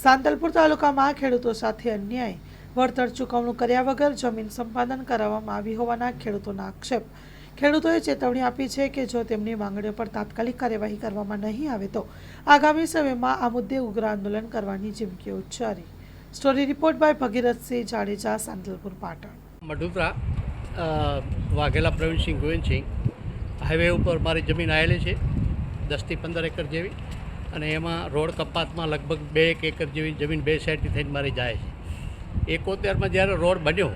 સાંતલપુર તાલુકામાં ખેડૂતો સાથે અન્યાય વળતર ચૂકવણું કર્યા વગર જમીન સંપાદન કરાવવામાં આવી હોવાના ખેડૂતોના આક્ષેપ। ખેડૂતોએ ચેતવણી આપી છે કે જો તેમની માંગણીઓ પર તાત્કાલિક કાર્યવાહી કરવામાં નહીં આવે તો આગામી સમયમાં આ મુદ્દે ઉગ્ર આંદોલન કરવાની ચીમકી ઉચ્ચારી। Story report by Bhagirathsinh Jadeja, Santalpur, Patan. Madhutra Vaghela Pravinsinh Govindsinh highway ઉપર મારી જમીન આવેલી છે 10 થી 15 એકર જેવી, અને એમાં રોડ કપાતમાં લગભગ 2 એકર જેવી જમીન બે સાઈડથી થઈને મારી જાય છે। 71માં જ્યારે રોડ બન્યો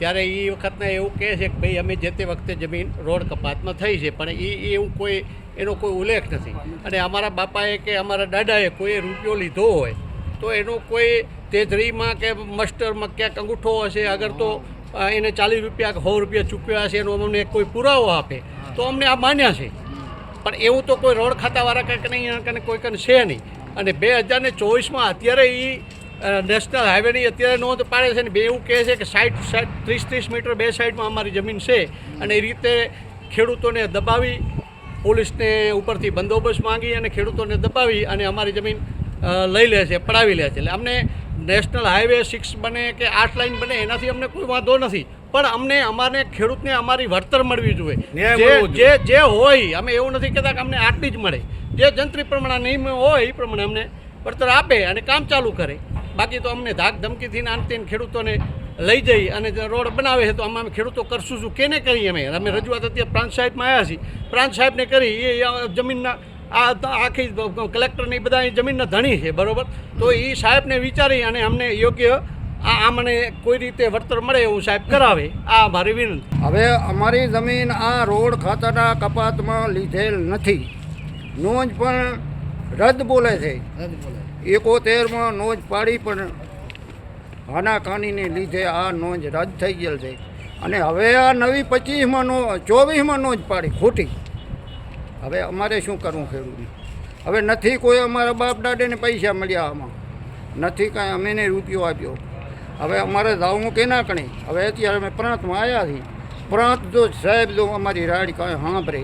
ત્યારે એ વખતના એવું કહે છે કે ભાઈ અમે જે તે વખતે જમીન રોડ કપાતમાં થઈ છે, પણ એવું એનો કોઈ ઉલ્લેખ નથી। અને અમારા બાપાએ કે અમારા દાદાએ કોઈ રૂપિયો લીધો હોય તો એનો કોઈ તેજરીમાં કે મસ્ટરમાં ક્યાંક અંગૂઠો હશે, અગર તો એને 40 રૂપિયા કે 100 રૂપિયા ચૂકવ્યા હશે એનો અમને કોઈ પુરાવો આપે તો અમને આ માન્યા છે। પણ એવું તો કોઈ રોડ ખાતાવાળા કંઈક નહીં, કોઈ કંઈ છે નહીં। અને 2024માં અત્યારે એ નેશનલ હાઈવેની અત્યારે નોંધ પાડે છે ને બે એવું કહે છે કે 30 મીટર બે સાઈડમાં અમારી જમીન છે, અને એ રીતે ખેડૂતોને દબાવી, પોલીસને ઉપરથી બંદોબસ્ત માંગી અને ખેડૂતોને દબાવી અને અમારી જમીન લઈ લે છે, પડાવી લે છે। એટલે અમને નેશનલ હાઈવે 6 બને કે 8 લાઈન બને એનાથી અમને કોઈ વાંધો નથી, પણ અમારે ખેડૂતને અમારી વળતર મળવી જોઈએ। જે હોય, અમે એવું નથી કહેતા કે અમને આટલી જ મળે, જે જંત્રી પ્રમાણે નિયમ હોય એ પ્રમાણે અમને વળતર આપે અને કામ ચાલુ કરે। બાકી તો અમને ધાક ધમકીથી નાનતીને ખેડૂતોને લઈ જઈ અને રોડ બનાવે છે તો અમે ખેડૂતો કરશું શું, કેને કરીએ? અમે રજૂઆત અત્યારે પ્રાંત સાહેબમાં આવ્યા છીએ, પ્રાંત સાહેબને કરી એ જમીનના આ આખી કલેક્ટરની બધા જમીનના ધણી છે, બરાબર? તો એ સાહેબને વિચારી અને અમને યોગ્ય આ મને કોઈ રીતે વળતર મળે એવું સાહેબ કરાવે, આ મારી વિનંતી। હવે અમારી જમીન આ રોડ ખાતાના કપાતમાં લીધેલ નથી, નોંધ પણ રદ બોલે છે। 71માં નોંધ પાડી પણ હાનાકાનીને લીધે આ નોંધ રદ થઈ ગયેલ છે, અને હવે આ નવી 24માં નોંધ પાડી ખોટી। હવે અમારે શું કરવું ખેડૂતને? હવે નથી કોઈ અમારા બાપ દાદાને પૈસા મળ્યા, આમાં નથી કાંઈ અમેને રૂપિયો આપ્યો। હવે અમારે જવું કેના કણે? હવે અત્યારે અમે પ્રાંતમાં આવ્યા છીએ, પ્રાંત જો સાહેબ જો અમારી રાડ કાંઈ સાંભળે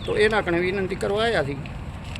તો એના કણે વિનંતી કરવા આવ્યા છીએ।